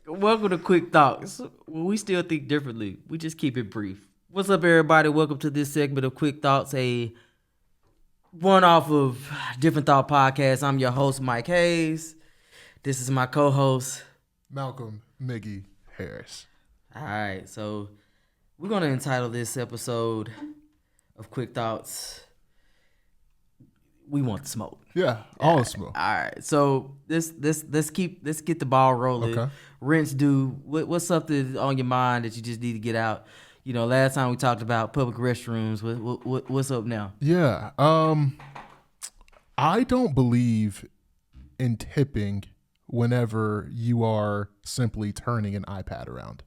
Welcome to Quick Thoughts. We still think differently. We just keep it brief. What's up, everybody? Welcome to this segment of Quick Thoughts, a one-off of Different Thought Podcast. I'm your host, Mike Hayes. This is my co-host, Malcolm Miggy Harris. All right, so we're going to entitle this episode of Quick Thoughts, We Want the Smoke. Yeah, all the smoke. All right, so let's get the ball rolling. Okay. Rinse, dude. What's something on your mind that you just need to get out? You know, last time we talked about public restrooms. What's up now? Yeah. I don't believe in tipping whenever you are simply turning an iPad around.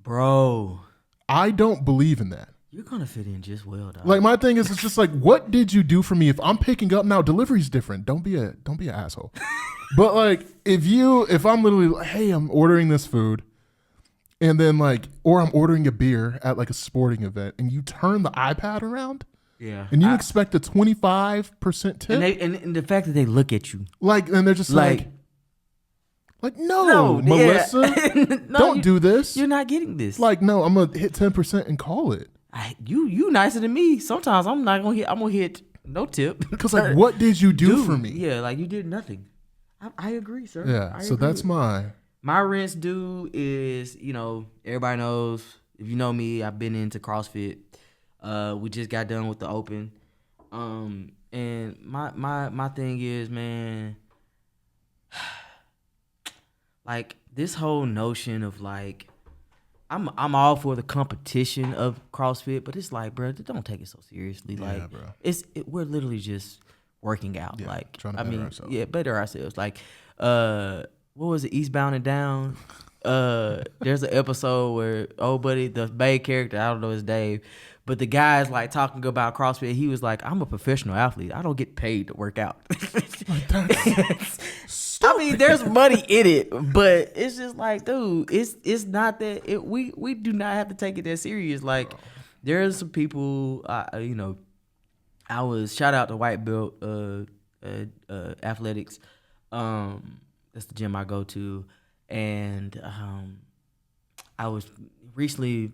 Bro, I don't believe in that. you're gonna fit in just well, dog. Like, my thing is, it's just like, what did you do for me? If I'm picking up now, delivery's different. Don't be an asshole. But like, if I'm literally like, hey, I'm ordering this food, and then like, or I'm ordering a beer at like a sporting event, and you turn the iPad around, yeah, and you expect a 25% tip, and the fact that they look at you like, and they're just like no, no, Melissa, yeah. No, don't do this. You're not getting this. Like, no, I'm gonna hit 10% and call it. You nicer than me. Sometimes I'm not gonna hit. I'm gonna hit no tip. Because like, what did you do for me? Yeah, like you did nothing. I agree, sir. Yeah. So that's my rinse due is, you know, everybody knows, if you know me, I've been into CrossFit. We just got done with the open. And my thing is, man, like this whole notion of like, I'm all for the competition of CrossFit, but it's like, bro, don't take it so seriously. Like, bro. We're literally just working out. Yeah, like, trying to better ourselves. Yeah, better ourselves. Like, what was it? Eastbound and Down. There's an episode where old buddy, the main character, I don't know his name, but the guy's like talking about CrossFit. He was like, I'm a professional athlete. I don't get paid to work out. I mean, there's money in it, but it's just like, dude, it's not that. We do not have to take it that serious. Like, there's some people, you know, I was shout out to White Belt Athletics. That's the gym I go to, and I was recently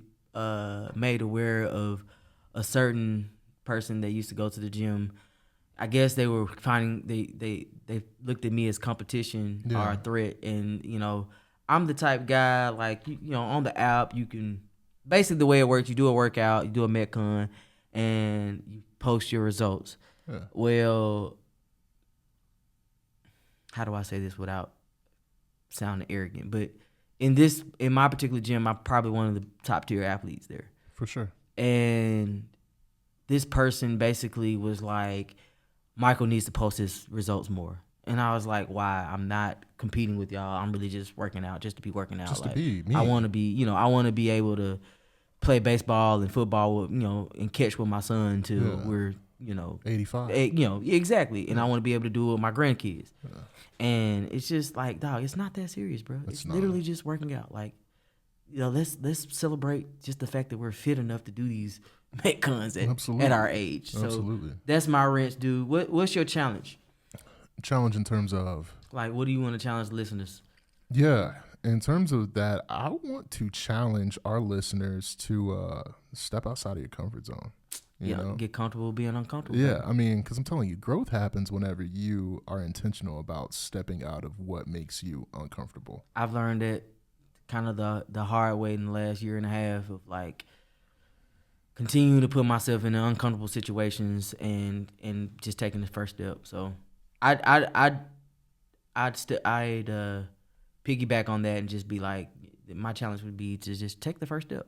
made aware of a certain person that used to go to the gym. I guess they were finding they looked at me as competition or a threat, and you know, I'm the type guy, like, you know, on the app you can basically, the way it works, you do a workout, you do a Metcon, and you post your results. Yeah. Well, how do I say this without sounding arrogant? But in my particular gym, I'm probably one of the top tier athletes there. For sure. And this person basically was like, Michael needs to post his results more. And I was like, why? I'm not competing with y'all. I'm really just working out, just to be working out. Just like, to be me. I want to be, you know, I want to be able to play baseball and football with, you know, and catch with my son till we're, you know, 85. You know, exactly. And I want to be able to do it with my grandkids. Yeah. And it's just like, dog, it's not that serious, bro. It's literally just working out. Like, you know, let's celebrate just the fact that we're fit enough to do these Metcons at our age. So absolutely. That's my wrench, dude. What's your challenge? Challenge in terms of? Like, what do you want to challenge listeners? Yeah, in terms of that, I want to challenge our listeners to step outside of your comfort zone. You know? Get comfortable being uncomfortable. Yeah, I mean, because I'm telling you, growth happens whenever you are intentional about stepping out of what makes you uncomfortable. I've learned that kind of the hard way in the last year and a half of like continuing to put myself in uncomfortable situations and just taking the first step. So I'd piggyback on that and just be like, my challenge would be to just take the first step.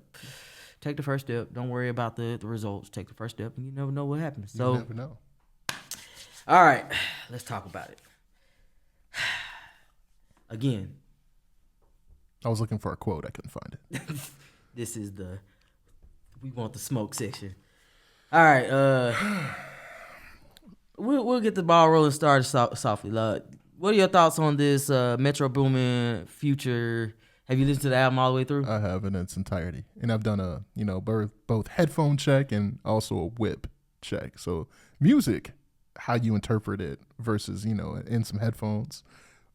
Take the first step. Don't worry about the results. Take the first step, and you never know what happens. So, you never know. All right, let's talk about it. Again, I was looking for a quote. I couldn't find it. This is we want the smoke section. All right, we'll get the ball rolling. Started softly. What are your thoughts on this Metro Boomin Future? Have you listened to the album all the way through? I have in its entirety, and I've done a both headphone check and also a whip check. So music, how you interpret it versus in some headphones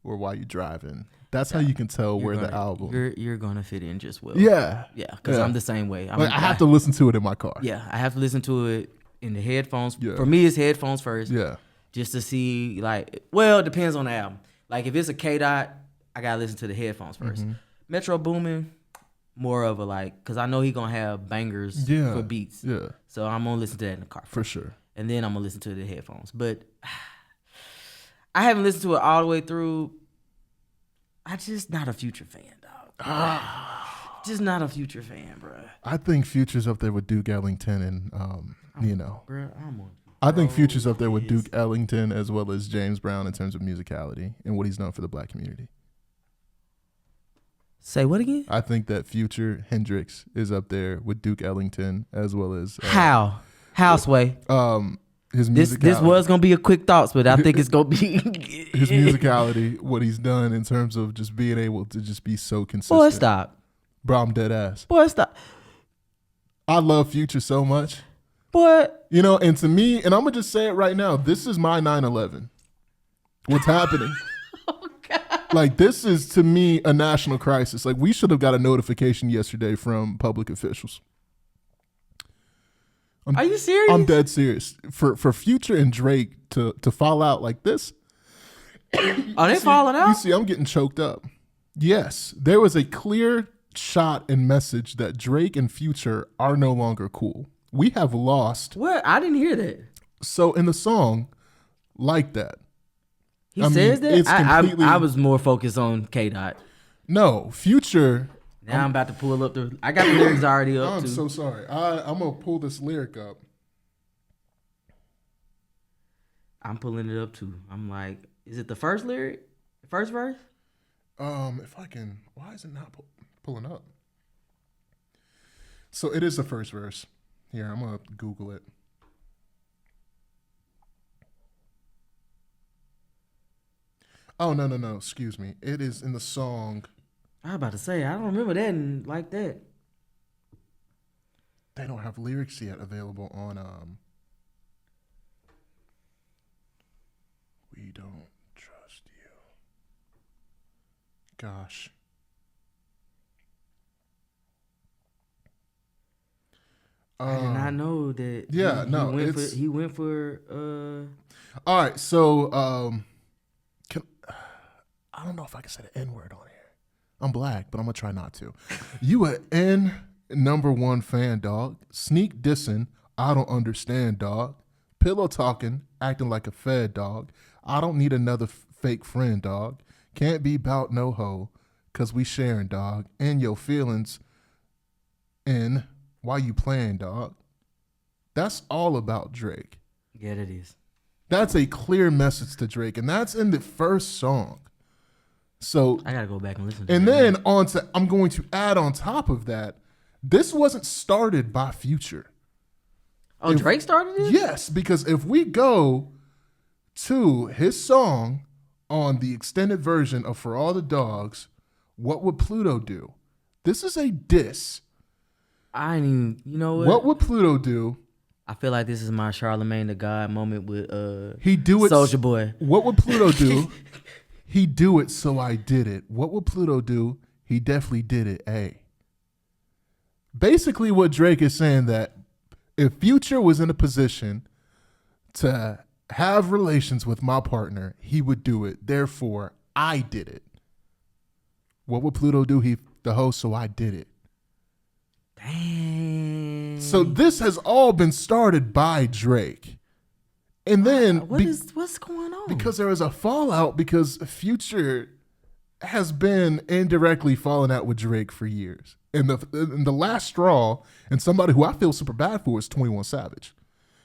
or while you're driving. That's how you can tell where the gonna, album. You're gonna fit in just well. Yeah, Yeah, because I'm the same way. I have to listen to it in my car. Yeah, I have to listen to it in the headphones. Yeah. For me, it's headphones first. Yeah. Just to see, like, well, it depends on the album. Like, if it's a K Dot, I gotta listen to the headphones 1st Metro Boomin, more of a like, because I know he gonna have bangers for beats. Yeah. So I'm gonna listen to that in the car for sure, and then I'm gonna listen to the headphones. But I haven't listened to it all the way through. I just not a Future fan, dog. Just not a Future fan, bro. I think Future's up there with Duke Ellington and Bro, I think Future's up there with Duke Ellington as well as James Brown in terms of musicality and what he's done for the black community. Say what again? I think that Future Hendrix is up there with Duke Ellington as well as How Sway? His musicality. This was gonna be a quick thoughts, but I think it's gonna be his musicality, what he's done in terms of just being able to just be so consistent. Boy, stop. Bro, I'm dead ass. Boy, stop. I love Future so much. Boy. You know, and to me, and I'm going to just say it right now, this is my 9/11. What's happening? Oh, God. Like, this is, to me, a national crisis. Like, we should have got a notification yesterday from public officials. Are you serious? I'm dead serious. For Future and Drake to fall out like this. Are they falling out? You see, I'm getting choked up. Yes, there was a clear shot and message that Drake and Future are no longer cool. We have lost. What? I didn't hear that. So in the song, like that. He says that? It's completely, I was more focused on K Dot. No, Future. Now I'm about to pull up I got the lyrics already up. I'm so sorry. I'm going to pull this lyric up. I'm pulling it up too. I'm like, is it the first lyric? The first verse? If I can, why is it not pulling up? So it is the first verse. Here, I'm going to Google it. Oh, no. Excuse me. It is in the song. I was about to say, I don't remember that like that. They don't have lyrics yet available on We Don't Trust You. Gosh. I did not know that. Yeah, he went for. All right, so I don't know if I can say the N-word on here. I'm black, but I'm gonna try not to. You a N#1 fan, dog. Sneak dissing. I don't understand, dog. Pillow talking, acting like a fed, dog. I don't need another fake friend, dog. Can't be bout no hoe, cause we sharing, dog. And your feelings. And why you playing, dog? That's all about Drake. Yeah, it is. That's a clear message to Drake, and that's in the first song. So I gotta go back and listen to and that. then I'm going to add on top of that, this wasn't started by Future. Oh, Drake started it? Yes, because if we go to his song on the extended version of For All the Dogs, What Would Pluto Do? This is a diss. I ain't even, you know what? What would Pluto do? I feel like this is my Charlemagne the God moment with he do it, Soulja Boy. What would Pluto do? He do it, so I did it. What would Pluto do? He definitely did it. Hey. Basically what Drake is saying that if Future was in a position to have relations with my partner, he would do it. Therefore, I did it. What would Pluto do? He the host, so I did it. Dang. So this has all been started by Drake. And then what's going on? Because there is a fallout because Future has been indirectly falling out with Drake for years. And the last straw, and somebody who I feel super bad for, is 21 Savage.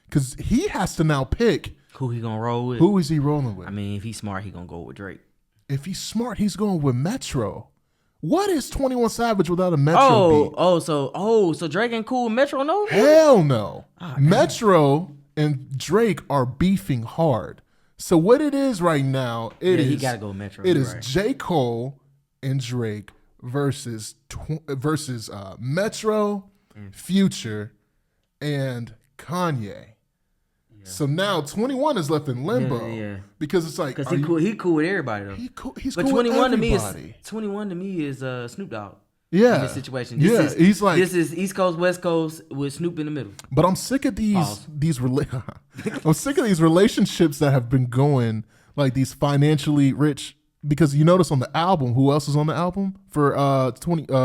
Because he has to now pick who he gonna roll with. Who is he rolling with? I mean, if he's smart, he gonna go with Drake. If he's smart, he's going with Metro. What is 21 Savage without a Metro beat? So Drake ain't cool with Metro, no? Hell no. Metro and Drake are beefing hard. So what it is right now, he gotta go Metro. It is right. J. Cole and Drake versus Metro, Future, and Kanye. So now 21 is left in limbo. Yeah. Because it's like, Because he cool with everybody though. He's but cool 21 with to me everybody. 21 to me is Snoop Dogg. Yeah. In this situation. He's like, this is East Coast, West Coast with Snoop in the middle. But I'm sick of I'm sick of these relationships that have been going, like these financially rich. Because you notice on the album, who else is on the album for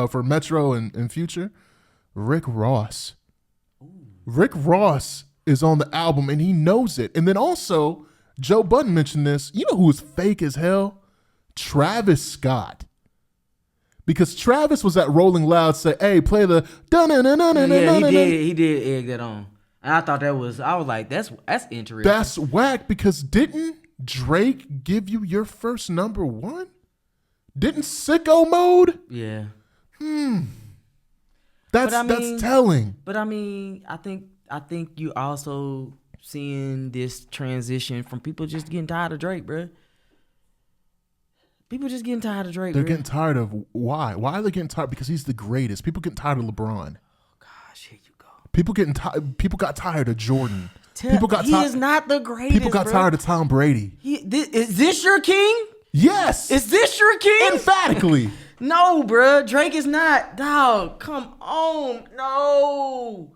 for Metro and Future? Rick Ross. Ooh. Rick Ross is on the album and he knows it. And then also, Joe Budden mentioned this. You know who's fake as hell? Travis Scott. Because Travis was at Rolling Loud, say, "Hey, play the he did egg that on." And I thought I was like, that's interesting. That's whack because didn't Drake give you your first number one? Didn't Sicko Mode? Yeah. That's telling. But I mean, I think you also seeing this transition from people just getting tired of Drake, bro. People just getting tired of Drake. They're getting tired of why? Why are they getting tired? Because he's the greatest. People getting tired of LeBron. Oh gosh, here you go. People got tired of Jordan. He is not the greatest. People got tired of Tom Brady. Is this your king? Yes. Is this your king? Emphatically. No, bro. Drake is not. Dog, come on. No.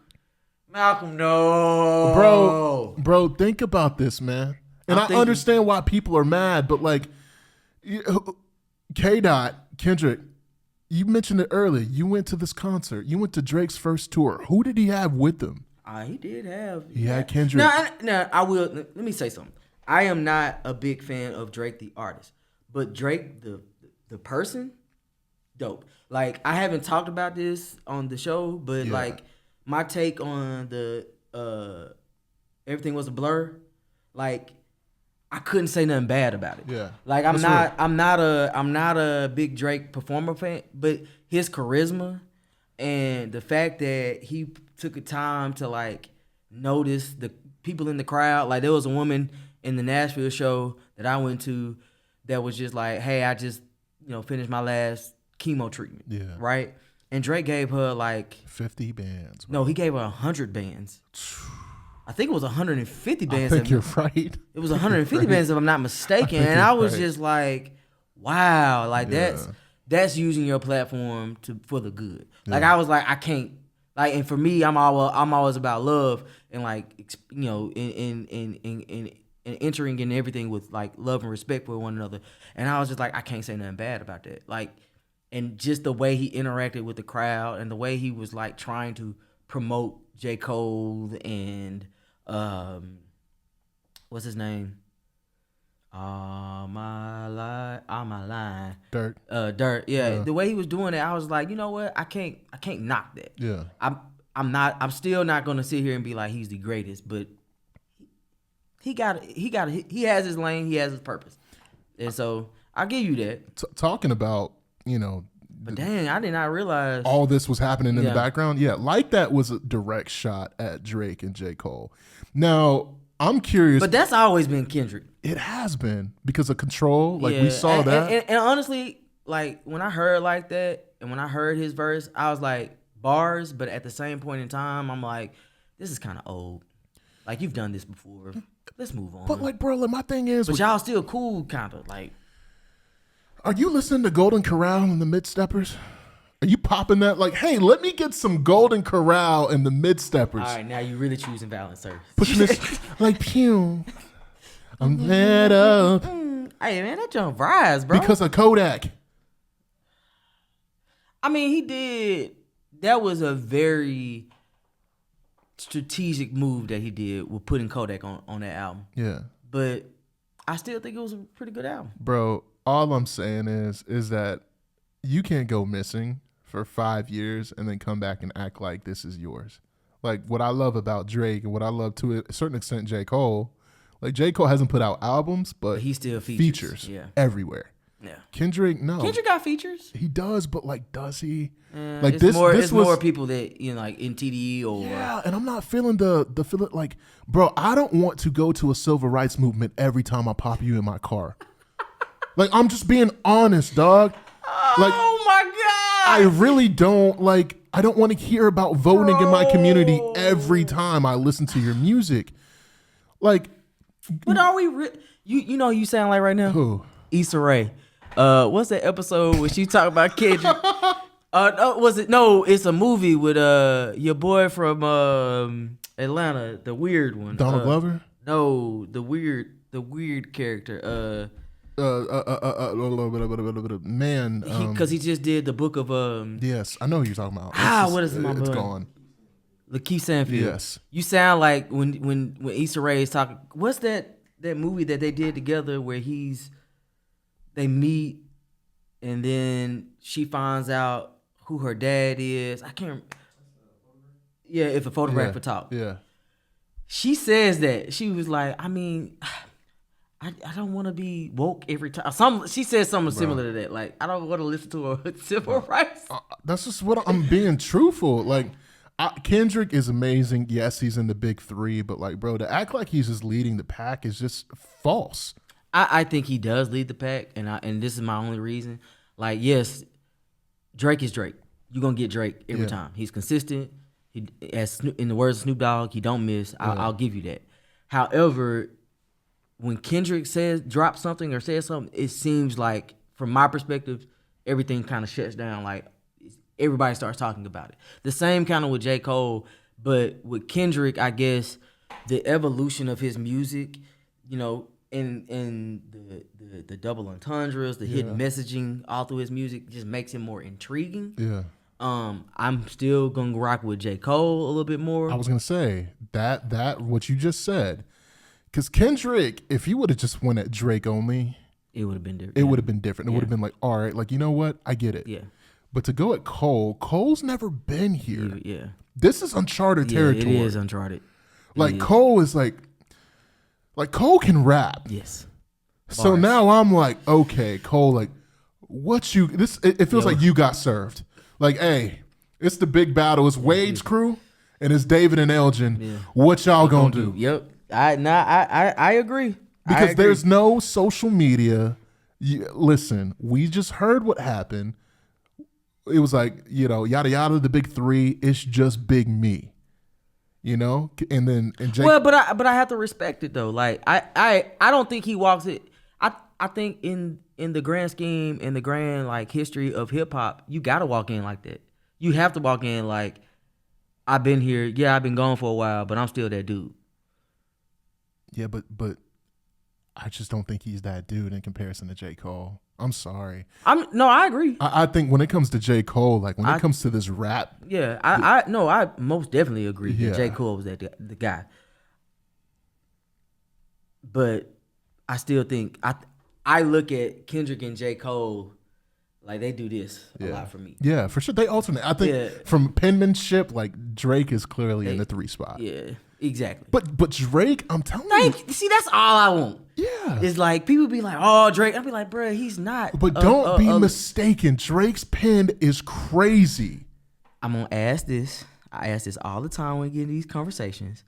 Malcolm, no. Bro, think about this, man. And I understand why people are mad, but like, Kendrick, you mentioned it earlier. You went to this concert. You went to Drake's first tour. Who did he have with him? He did have. He had Kendrick. Now, I will. Let me say something. I am not a big fan of Drake the artist, but Drake the person, dope. Like, I haven't talked about this on the show, but like my take on the everything was a blur. Like, I couldn't say nothing bad about it. Yeah. Like, I'm not a big Drake performer fan, but his charisma and the fact that he took the time to like notice the people in the crowd. Like, there was a woman in the Nashville show that I went to that was just like, "Hey, I just, finished my last chemo treatment." Yeah. Right? And Drake gave her like 50 bands. Bro. No, he gave her 100 bands. I think it was 150 bands. I think you're right. It was 150 bands if I'm not mistaken. And I was just like, wow, like that's using your platform for the good. Like, I was like, I can't, like, and for me, I'm always about love and like, in entering in everything with like love and respect for one another. And I was just like, I can't say nothing bad about that. Like, and just the way he interacted with the crowd and the way he was like trying to promote J. Cole and what's his name? All my line. Dirt. Dirt. Yeah. The way he was doing it, I was like, you know what? I can't knock that. Yeah. I'm still not gonna sit here and be like he's the greatest, but he has his lane, he has his purpose. And so I'll give you that. Talking about, but dang, I did not realize all this was happening in the background. Yeah, Like That was a direct shot at Drake and J. Cole. Now, I'm curious. But that's always been Kendrick. It has been because of Control. Like, we saw that. And honestly, like, when I heard Like That and when I heard his verse, I was like, bars. But at the same point in time, I'm like, this is kind of old. Like, you've done this before. Let's move on. But like, bro, like, my thing is, but y'all still cool, kind of like. Are you listening to Golden Corral and the Mid-Steppers? Are you popping that? Like, hey, let me get some Golden Corral and the Mid-Steppers. All right, now you really choosing violence, sir. Pushing this like, pew. I'm lit up. Hey, man, that jump rise, bro. Because of Kodak. I mean, he did. That was a very strategic move that he did with putting Kodak on that album. Yeah. But I still think it was a pretty good album. Bro, all I'm saying is that you can't go missing for 5 years and then come back and act like this is yours. Like, what I love about Drake and what I love to a certain extent J. Cole, like, J. Cole hasn't put out albums, but he still features everywhere. Yeah. Kendrick, no. Kendrick got features. He does, but like, does he? Like, this was more people that, like, in TDE or. Yeah, and I'm not feeling the feeling like, bro, I don't want to go to a civil rights movement every time I pop you in my car. Like, I'm just being honest, dog. Like, oh my God. I really don't, like, I don't want to hear about voting in my community every time I listen to your music. Like, But are we? You know who you sound like right now? who? Issa Rae. What's that episode where she talk about Kendrick? No, was it? No, it's a movie with your boy from Atlanta, the weird one. Donald Glover? No, the weird character. Man, Because he just did the book of yes, I know who you're talking about. what is my It's boy? gone. Lakeith Stanfield. Yes. You sound like when Issa Rae is talking. What's that movie that they did together where they meet and then she finds out who her dad is? I can't. Yeah, if a photograph would talk. Yeah. She says that she was like, I mean, I don't want to be woke every time. She said something similar to that. Like, I don't want to listen to a civil rights. That's just what I'm being truthful. Like, Kendrick is amazing. Yes, he's in the big three, but like, bro, to act like he's just leading the pack is just false. I think he does lead the pack, and this is my only reason. Like, yes, Drake is Drake. You're gonna get Drake every time. He's consistent. He, as in the words of Snoop Dogg, he don't miss. I'll give you that. However, when Kendrick drops something or says something, it seems like, from my perspective, everything kind of shuts down. Like, everybody starts talking about it. The same kind of with J. Cole, but with Kendrick, I guess the evolution of his music, you know, in the double entendres, the hidden messaging all through his music just makes him more intriguing. Yeah. I'm still gonna rock with J. Cole a little bit more. I was gonna say that what you just said, because Kendrick, if he would have just went at Drake only, it would have been different. It would have been different. It would have been like, all right, like, you know what, I get it. Yeah. But to go at Cole's never been here. Yeah. This is uncharted territory. It is uncharted. Like, Cole is like Cole can rap. Yes. So Bars. now I'm like, okay, Cole, like, it feels like you got served. Like, hey, it's the big battle. It's Wade's crew and it's David and Elgin. Yeah. What y'all gonna do? Yep. I agree. Because there's no social media. Listen, we just heard what happened. It was like, you know, yada yada, the big three. It's just big me, you know. And Jake. Well, but I have to respect it though. Like I don't think he walks it. I think in the grand scheme, in the grand like history of hip hop, you gotta walk in like that. You have to walk in like, I've been here. Yeah, I've been gone for a while, but I'm still that dude. Yeah, but I just don't think he's that dude in comparison to J. Cole. I'm sorry. I agree. I think when it comes to J. Cole, like when it comes to this rap. Yeah, I most definitely agree that J. Cole was the guy. But I still think I look at Kendrick and J. Cole like they do this a lot for me. Yeah, for sure. They alternate. I think from penmanship, like Drake is clearly in the 3 spot. Yeah, exactly. But Drake, I'm telling you. See, that's all I want. Yeah. It's like people be like, oh, Drake. I'll be like, bro, he's not. But don't be mistaken. Drake's pen is crazy. I'm going to ask this. I ask this all the time when we get in these conversations.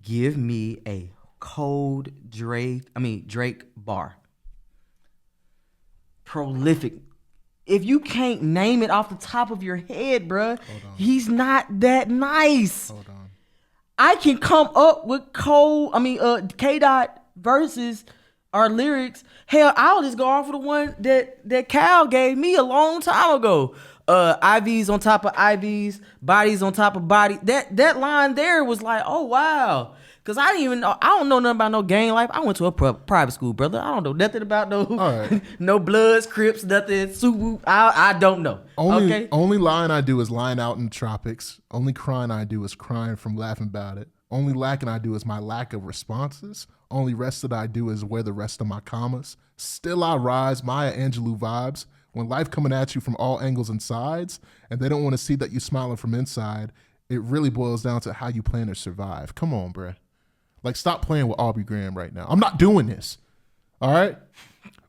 Give me a cold Drake bar. Prolific. If you can't name it off the top of your head, bruh, he's not that nice. Hold on. I can come up with K-Dot verses or lyrics. Hell, I'll just go off of the one that Cal gave me a long time ago. IVs on top of IVs, bodies on top of body. That line there was like, oh wow. Cause I didn't even know. I don't know nothing about no gang life. I went to a private school, brother. I don't know nothing about no Bloods, Crips, nothing. Subu. I don't know. Only line I do is lying out in the tropics. Only crying I do is crying from laughing about it. Only lacking I do is my lack of responses. Only rest that I do is wear the rest of my commas. Still I rise, Maya Angelou vibes. When life coming at you from all angles and sides, and they don't want to see that you smiling from inside, it really boils down to how you plan to survive. Come on, bruh. Like, stop playing with Aubrey Graham right now. I'm not doing this. All right?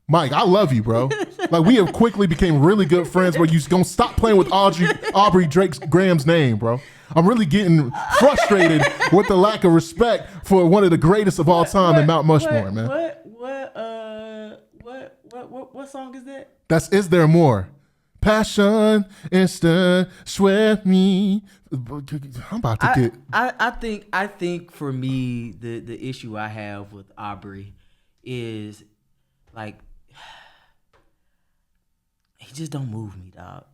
Mike, I love you, bro. Like, we have quickly became really good friends where you gonna stop playing with Aubrey Graham's name, bro. I'm really getting frustrated with the lack of respect for one of the greatest of all time in Mount Mushmore, man. What song is that? That's Is There More? passion, instant, sweat me. I'm about to get. I think for me the issue I have with Aubrey is like he just don't move me, dog.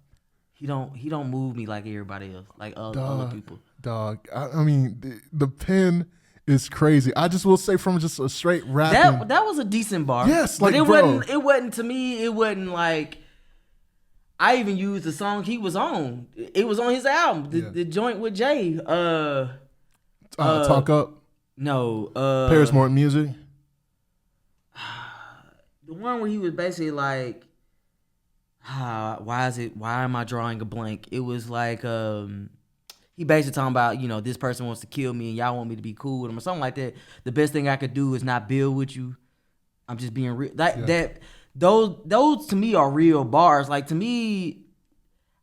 He don't move me like everybody else, like other people. Dog, I mean the pen is crazy. I just will say from just a straight rapping. That was a decent bar. Yes, but like, it wasn't to me. It wasn't like I even used the song he was on. It was on his album, the joint with Jay. Talk Up. No, Paris Morton Music. The one where he was basically like, why am I drawing a blank? It was like he basically talking about, this person wants to kill me and y'all want me to be cool with him or something like that. The best thing I could do is not build with you. I'm just being real. Those to me are real bars. Like, to me,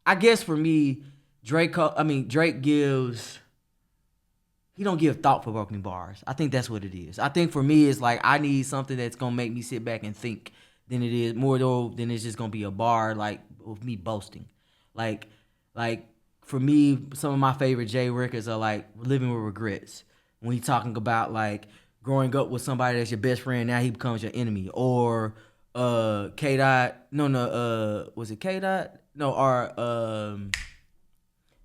I guess for me, Drake gives. He don't give thought-provoking bars. I think that's what it is. I think for me, it's like I need something that's gonna make me sit back and think. Than it is more though than it's just gonna be a bar like with me boasting. Like for me, some of my favorite Jay records are like Living with Regrets. When he's talking about like growing up with somebody that's your best friend, now he becomes your enemy. Or K Dot. Was it K Dot? No, or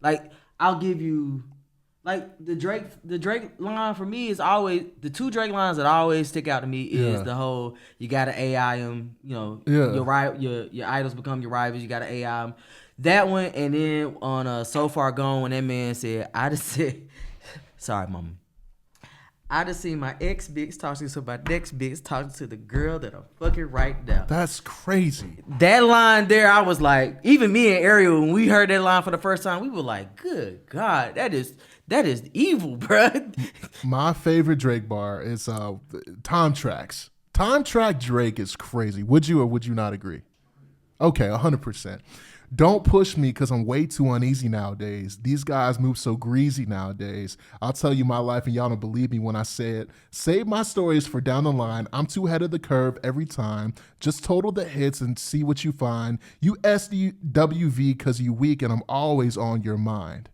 like I'll give you. Like the Drake line for me is always the two Drake lines that always stick out to me is the whole you gotta AI him, your idols become your rivals, you gotta AI him. That one, and then on So Far Gone when that man said, I just said, sorry mama, I just seen my ex bitch talking to my next bitch talking to the girl that I'm fucking right now. That's crazy. That line there, I was like, even me and Ariel, when we heard that line for the first time, we were like, good God, that is evil, bruh. My favorite Drake bar is Time Tracks. Time Track Drake is crazy. Would you or would you not agree? Okay, 100%. Don't push me because I'm way too uneasy nowadays. These guys move so greasy nowadays. I'll tell you my life and y'all don't believe me when I say it. Save my stories for down the line. I'm too ahead of the curve every time. Just total the hits and see what you find. You SDWV because you weak and I'm always on your mind.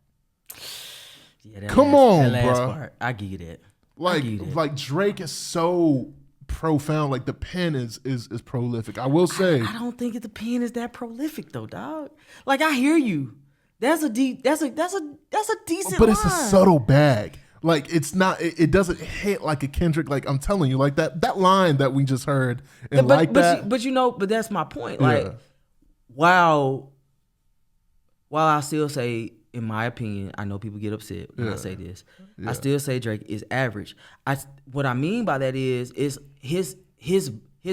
Yeah, Come on, that last bro. Part, I give you that. Like Drake is so profound. Like the pen is prolific. I will say. I don't think the pen is that prolific though, dog. Like I hear you. That's a decent. But line. It's a subtle bag. Like it's not. It doesn't hit like a Kendrick. Like I'm telling you, like that line that we just heard and but that. But that's my point. Like while I still say, in my opinion, I know people get upset when I say this. I still say Drake is average. What I mean by that is his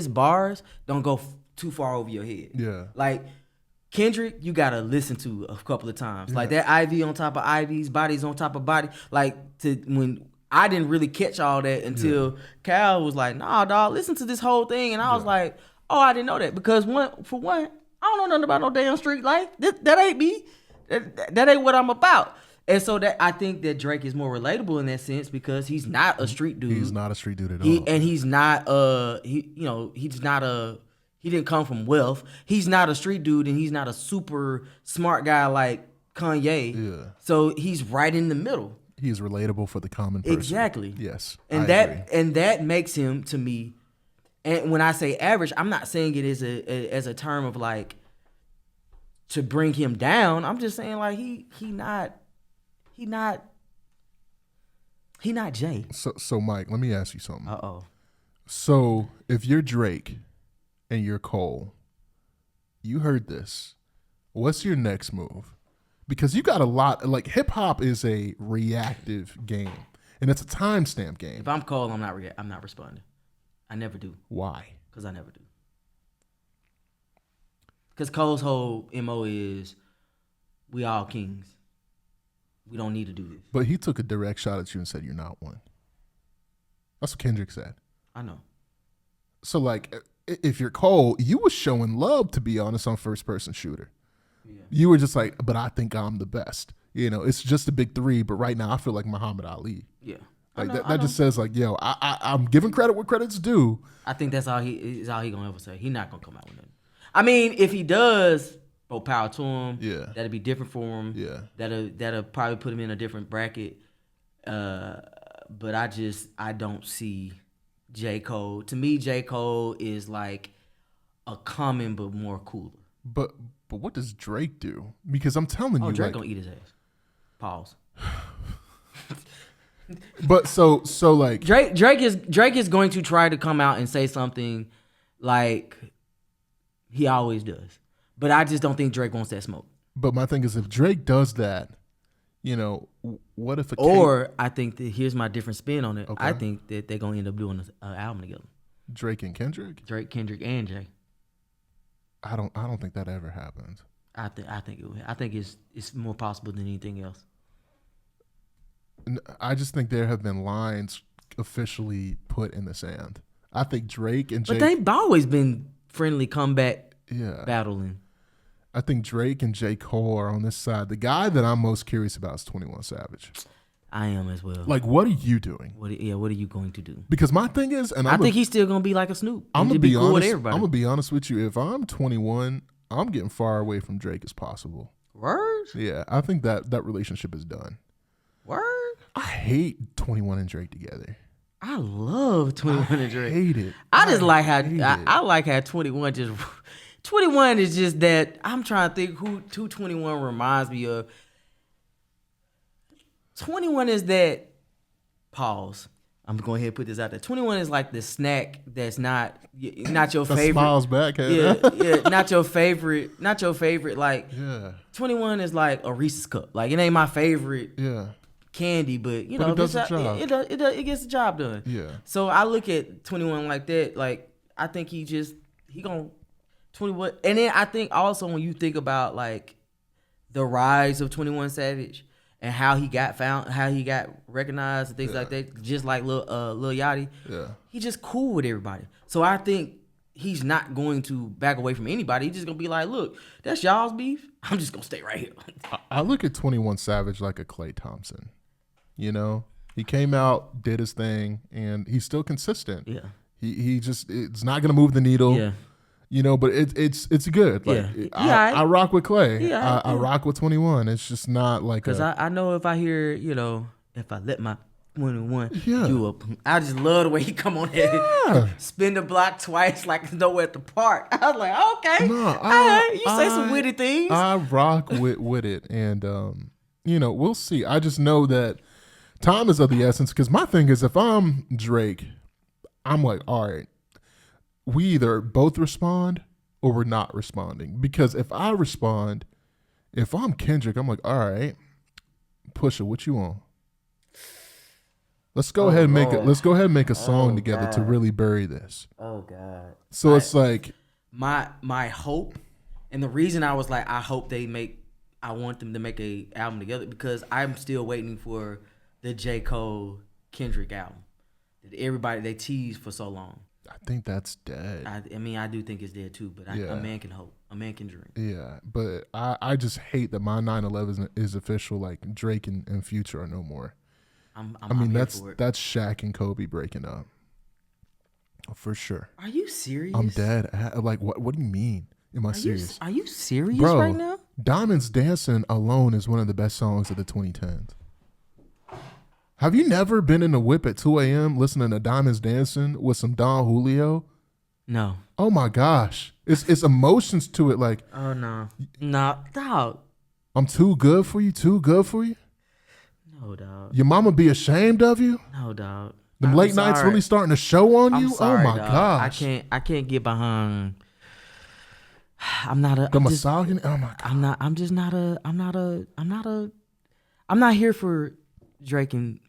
bars don't go too far over your head. Yeah. Like Kendrick, you gotta listen to a couple of times. Like that Ivy on top of Ivy's, bodies on top of body. Like when I didn't really catch all that until Cal was like, "Nah, dog, listen to this whole thing," and I was like, "Oh, I didn't know that," because for one, I don't know nothing about no damn street life. That ain't me. That ain't what I'm about. And so that I think that Drake is more relatable in that sense because he's not a street dude. He's not a street dude at all. And he's not he didn't come from wealth. He's not a street dude and he's not a super smart guy like Kanye. Yeah. So he's right in the middle. He's relatable for the common person. Exactly. Yes. And that makes him to me, and when I say average, I'm not saying it as a term of like to bring him down. I'm just saying like he not Jay. So Mike, let me ask you something. Uh-oh. So if you're Drake and you're Cole, you heard this. What's your next move? Because you got a lot, like hip hop is a reactive game and it's a timestamp game. If I'm Cole, I'm not responding. I never do. Why? Because I never do. Because Cole's whole MO is, we all kings. We don't need to do this. But he took a direct shot at you and said, you're not one. That's what Kendrick said. I know. So, like, if you're Cole, you was showing love, to be honest, on first-person shooter. Yeah. You were just like, but I think I'm the best. It's just a big three, but right now I feel like Muhammad Ali. Yeah. Like that just says like, yo, I'm giving credit where credit's due. I think that's all he gonna ever say. He's not gonna come out with nothing. I mean, if he does, Oh, power to him. Yeah. That'll be different for him. Yeah. That'll probably put him in a different bracket. But I don't see J. Cole. To me, J. Cole is like a common but more cooler. But what does Drake do? Because I'm telling you, Drake gonna eat his ass. Pause. But so like Drake is going to try to come out and say something like he always does. But I just don't think Drake wants that smoke. But my thing is, if Drake does that, what if I think that here's my different spin on it. Okay. I think that they're gonna end up doing an album together. Drake and Kendrick? Drake, Kendrick, and Jay. I don't think that ever happens. I think it will. I think it's more possible than anything else. I just think there have been lines officially put in the sand. I think Drake and Jay. But they've always been friendly comeback battling. I think Drake and J. Cole are on this side. The guy that I'm most curious about is 21 Savage. I am as well. Like, what are you doing? What are you going to do? Because my thing is, and I think he's still gonna be like a Snoop. I'm gonna be be cool honest. with everybody. I'm gonna be honest with you. If I'm 21, I'm getting far away from Drake as possible. Word? Yeah, I think that relationship is done. Word? I hate 21 and Drake together. I love 21 and Drake. I hate it. I just like how I like how 21 just 21 is just that. I'm trying to think who 21 reminds me of. 21 is that. Pause. I'm going ahead and put this out there. 21 is like the snack that's not your favorite. Smiles back. Yeah, not your favorite. Not your favorite. Like 21 is like a Reese's cup. Like it ain't my favorite. Yeah. But but it does the job. It gets the job done. Yeah. So I look at 21 like that. Like I think he gonna 21. And then I think also when you think about like the rise of 21 Savage and how he got found, how he got recognized and things like that, just like Lil Yachty. Yeah. He's just cool with everybody. So I think he's not going to back away from anybody. He's just gonna be like, look, that's y'all's beef. I'm just gonna stay right here. I look at 21 Savage like a Klay Thompson. He came out, did his thing, and he's still consistent. Yeah. He just, it's not gonna move the needle. Yeah. But it's good. Like I rock with Klay. I rock with 21. It's just not like because I know if I hear if I let my 21 Yeah. you up, I just love the way he come on there, spin the block twice like it's nowhere at the park. I was like, okay, you say some witty things. I rock with it, and we'll see. I just know that time is of the essence. Because my thing is, if I'm Drake, I'm like, all right, we either both respond or we're not responding. Because if I respond, if I'm Kendrick, I'm like, all right, Pusha, what you on? Let's go ahead and make a song together to really bury this. Oh God. So it's like my hope, and the reason I was like, I want them to make a album together because I'm still waiting for the J. Cole Kendrick album that everybody they teased for so long. I think that's dead. I do think it's dead too, but a man can hope. A man can dream. Yeah, but I just hate that my 9/11 is official. Like Drake and Future are no more. That's Shaq and Kobe breaking up. For sure. Are you serious? I'm dead. Like what do you mean? Am I serious? Are you serious Bro, right now? Diamonds Dancing alone is one of the best songs of the 2010s. Have you never been in the whip at 2 a.m. listening to Diamonds Dancing with some Don Julio? No. Oh my gosh. It's emotions to it. Like, oh no. No, dog. I'm too good for you, too good for you? No, dog. Your mama be ashamed of you? No, dog. The late nights really starting to show on you? Sorry, oh my dog. gosh. I can't get behind. I'm not a the misogyny. Oh my god. I'm not here for Drake and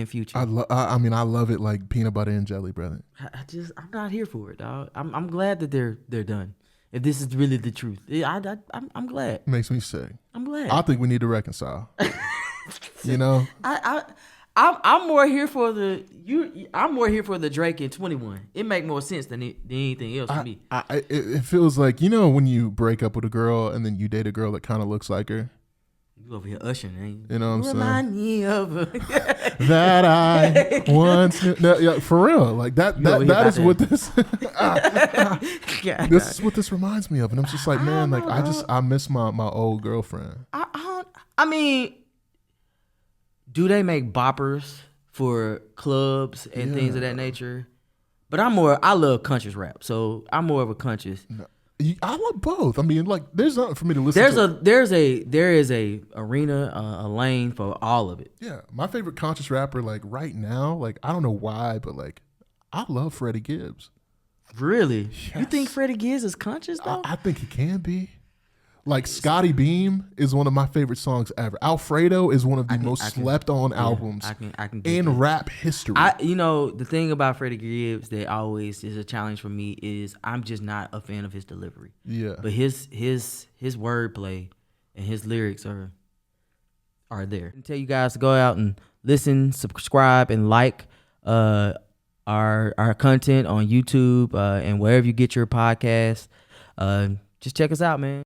Future. I love it like peanut butter and jelly, brother. I'm not here for it, dog. I'm glad that they're done. If this is really the truth, I'm glad. Makes me sick. I'm glad. I think we need to reconcile. I'm more here for the Drake and 21. It make more sense than anything else to me. It feels like when you break up with a girl and then you date a girl that kind of looks like her. You over here ushering, ain't You know what I'm saying? Remind me of that I once knew. No, yeah, for real. Like that is what this this is what this reminds me of. And I'm just like, man, like I miss my old girlfriend. I mean, do they make boppers for clubs and things of that nature? But I love conscious rap, so I'm more of a conscious. No. I love both. I mean, like, there's nothing for me to listen to. There is a arena, a lane for all of it. Yeah, my favorite conscious rapper, like right now, like I don't know why, but like I love Freddie Gibbs. Really? Yes. You think Freddie Gibbs is conscious though? I think he can be. Like Scotty Beam is one of my favorite songs ever. Alfredo is one of the most slept on albums in rap history. The thing about Freddie Gibbs that always is a challenge for me is I'm just not a fan of his delivery. Yeah. But his wordplay and his lyrics are there. I tell you guys to go out and listen, subscribe, and like our content on YouTube and wherever you get your podcasts. Just check us out, man.